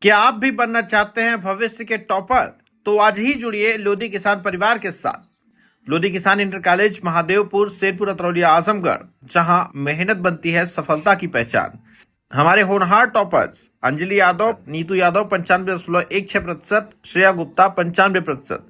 क्या आप भी बनना चाहते हैं भविष्य के टॉपर? तो आज ही जुड़िए लोधी किसान परिवार के साथ। लोधी किसान इंटर कॉलेज, महादेवपुर, शेरपुर, अतरौलिया, आजमगढ़, जहां मेहनत बनती है सफलता की पहचान। हमारे होनहार टॉपर्स अंजलि यादव, नीतू यादव 95.16%, श्रेया गुप्ता 95%।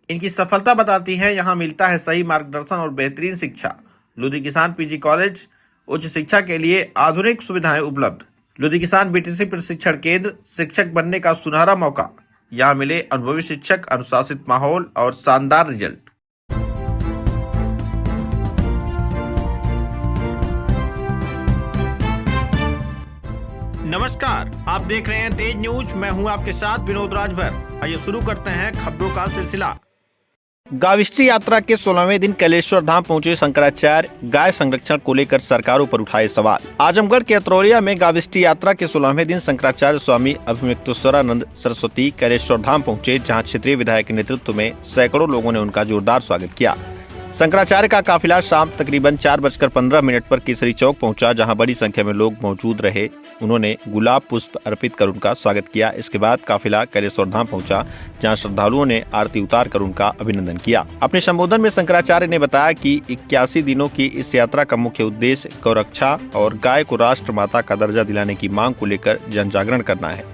इनकी सफलता बताती है यहाँ मिलता है सही मार्गदर्शन और बेहतरीन शिक्षा। लोधी किसान पीजी कॉलेज, उच्च शिक्षा के लिए आधुनिक सुविधाएं उपलब्ध। लोधी किसान बीटीसी प्रशिक्षण केंद्र, शिक्षक बनने का सुनहरा मौका। यहाँ मिले अनुभवी शिक्षक, अनुशासित माहौल और शानदार रिजल्ट। नमस्कार, आप देख रहे हैं तेज न्यूज। मैं हूं आपके साथ विनोद राजभर। आइए शुरू करते हैं खबरों का सिलसिला। गाविष्टी यात्रा के 16वें दिन कैलेश्वर धाम पहुंचे शंकराचार्य, गाय संरक्षण को लेकर सरकारों पर उठाए सवाल। आजमगढ़ के अतरौलिया में गाविष्टी यात्रा के 16वें दिन शंकराचार्य स्वामी अभिमुक्तेश्वरानंद सरस्वती कैलेश्वर धाम पहुंचे, जहां क्षेत्रीय विधायक के नेतृत्व में सैकड़ों लोगों ने उनका जोरदार स्वागत किया। शंकराचार्य का काफिला शाम तकरीबन 4:15 पर केसरी चौक पहुंचा, जहां बड़ी संख्या में लोग मौजूद रहे। उन्होंने गुलाब पुष्प अर्पित कर उनका स्वागत किया। इसके बाद काफिला कैलेश्वर धाम पहुंचा, जहां श्रद्धालुओं ने आरती उतार कर उनका अभिनंदन किया। अपने संबोधन में शंकराचार्य ने बताया कि 81 दिनों की इस यात्रा का मुख्य उद्देश्य गौरक्षा और गाय को राष्ट्र माता का दर्जा दिलाने की मांग को लेकर जन जागरण करना है।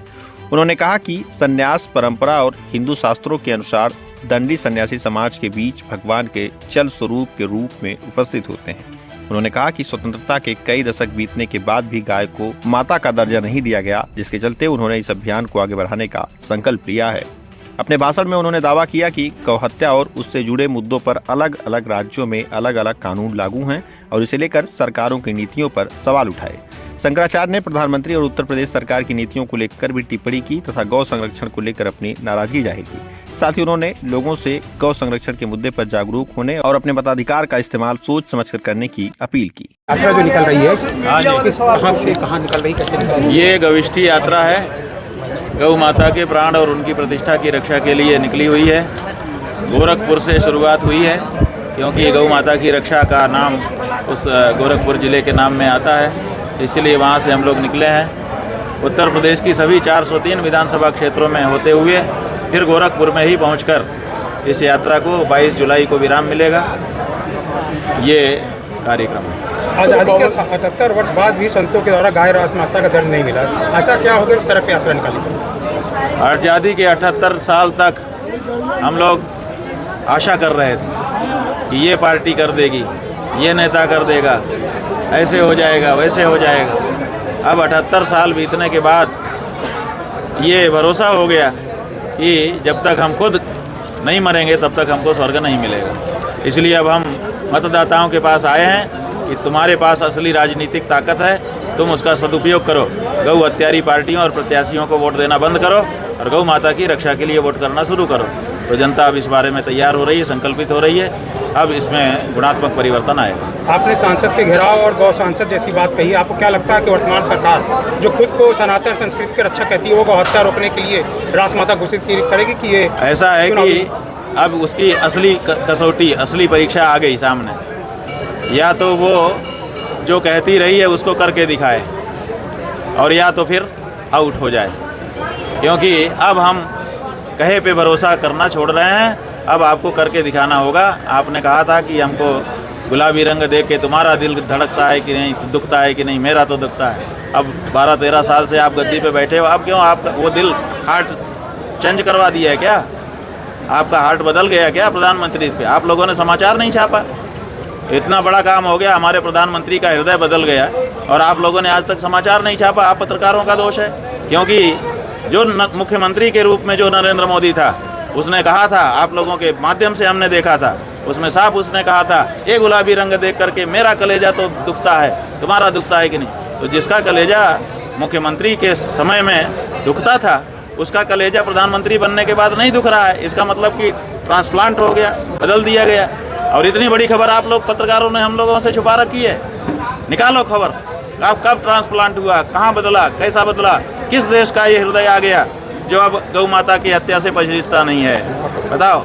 उन्होंने कहा कि संन्यास परंपरा और हिंदू शास्त्रों के अनुसार दंडी सन्यासी समाज के बीच भगवान के चल स्वरूप के रूप में उपस्थित होते हैं। उन्होंने कहा कि स्वतंत्रता के कई दशक बीतने के बाद भी गाय को माता का दर्जा नहीं दिया गया, जिसके चलते उन्होंने इस अभियान को आगे बढ़ाने का संकल्प लिया है। अपने भाषण में उन्होंने दावा किया कि गौहत्या और उससे जुड़े मुद्दों पर अलग अलग राज्यों में अलग अलग कानून लागू हैं और इसे लेकर सरकारों की नीतियों पर सवाल उठाए। शंकराचार्य ने प्रधानमंत्री और उत्तर प्रदेश सरकार की नीतियों को लेकर भी टिप्पणी की तथा गौ संरक्षण को लेकर अपनी नाराजगी जाहिर की। साथ ही उन्होंने लोगों से गौ संरक्षण के मुद्दे पर जागरूक होने और अपने मताधिकार का इस्तेमाल सोच समझकर करने की अपील की। यात्रा जो निकल रही है, कहाँ निकल रही, कैसे निकल रही है? ये गाविष्टी यात्रा है। गौ माता के प्राण और उनकी प्रतिष्ठा की रक्षा के लिए निकली हुई है। गोरखपुर से शुरुआत हुई है, क्योंकि गौ माता की रक्षा का नाम उस गोरखपुर जिले के नाम में आता है, इसलिए वहाँ से हम लोग निकले हैं। उत्तर प्रदेश की सभी 403 विधानसभा क्षेत्रों में होते हुए फिर गोरखपुर में ही पहुंचकर इस यात्रा को 22 जुलाई को विराम मिलेगा। ये कार्यक्रम है। आज़ादी के 78 वर्ष बाद भी संतों के द्वारा गाय राजमाता का दर्ज नहीं मिला। ऐसा क्या हो गया इस तरह की यात्रा निकाली? आज़ादी के 78 साल तक हम लोग आशा कर रहे थे कि ये पार्टी कर देगी, ये नेता कर देगा, ऐसे हो जाएगा, वैसे हो जाएगा। अब 78 साल बीतने के बाद ये भरोसा हो गया कि जब तक हम खुद नहीं मरेंगे तब तक हमको स्वर्ग नहीं मिलेगा। इसलिए अब हम मतदाताओं के पास आए हैं कि तुम्हारे पास असली राजनीतिक ताकत है, तुम उसका सदुपयोग करो। गौ हत्यारी पार्टियों और प्रत्याशियों को वोट देना बंद करो और गौ माता की रक्षा के लिए वोट करना शुरू करो। तो जनता अब इस बारे में तैयार हो रही है, संकल्पित हो रही है। अब इसमें गुणात्मक परिवर्तन आएगा। आपने सांसद के घेराव और गौ सांसद जैसी बात कही, आपको क्या लगता है कि वर्तमान सरकार जो खुद को सनातन संस्कृति की रक्षा कहती है, वो गौ हत्या रोकने के लिए राजमाता घोषित करेगी कि ये ऐसा है कि अब उसकी असली कसौटी, असली परीक्षा आ गई सामने। या तो वो जो कहती रही है उसको करके दिखाए और या तो फिर आउट हो जाए, क्योंकि अब हम कहे पे भरोसा करना छोड़ रहे हैं। अब आपको करके दिखाना होगा। आपने कहा था कि हमको गुलाबी रंग देख के तुम्हारा दिल धड़कता है कि नहीं, दुखता है कि नहीं, मेरा तो दुखता है। अब 12-13 साल से आप गद्दी पे बैठे हो, अब क्यों आपका वो दिल हार्ट चेंज करवा दिया है क्या? आपका हार्ट बदल गया क्या प्रधानमंत्री पे? आप लोगों ने समाचार नहीं छापा। इतना बड़ा काम हो गया, हमारे प्रधानमंत्री का हृदय बदल गया और आप लोगों ने आज तक समाचार नहीं छापा। आप पत्रकारों का दोष है, क्योंकि जो मुख्यमंत्री के रूप में जो नरेंद्र मोदी था, उसने कहा था, आप लोगों के माध्यम से हमने देखा था, उसमें साफ उसने कहा था, ये गुलाबी रंग देख करके मेरा कलेजा तो दुखता है, तुम्हारा दुखता है कि नहीं? तो जिसका कलेजा मुख्यमंत्री के समय में दुखता था, उसका कलेजा प्रधानमंत्री बनने के बाद नहीं दुख रहा है। इसका मतलब कि ट्रांसप्लांट हो गया, बदल दिया गया। और इतनी बड़ी खबर आप लोग पत्रकारों ने हम लोगों से छुपा रखी है। निकालो खबर, आप कब ट्रांसप्लांट हुआ, कहाँ बदला, कैसा बदला, किस देश का ये हृदय आ गया जो अब गौ माता की हत्या से पछता नहीं है? बताओ।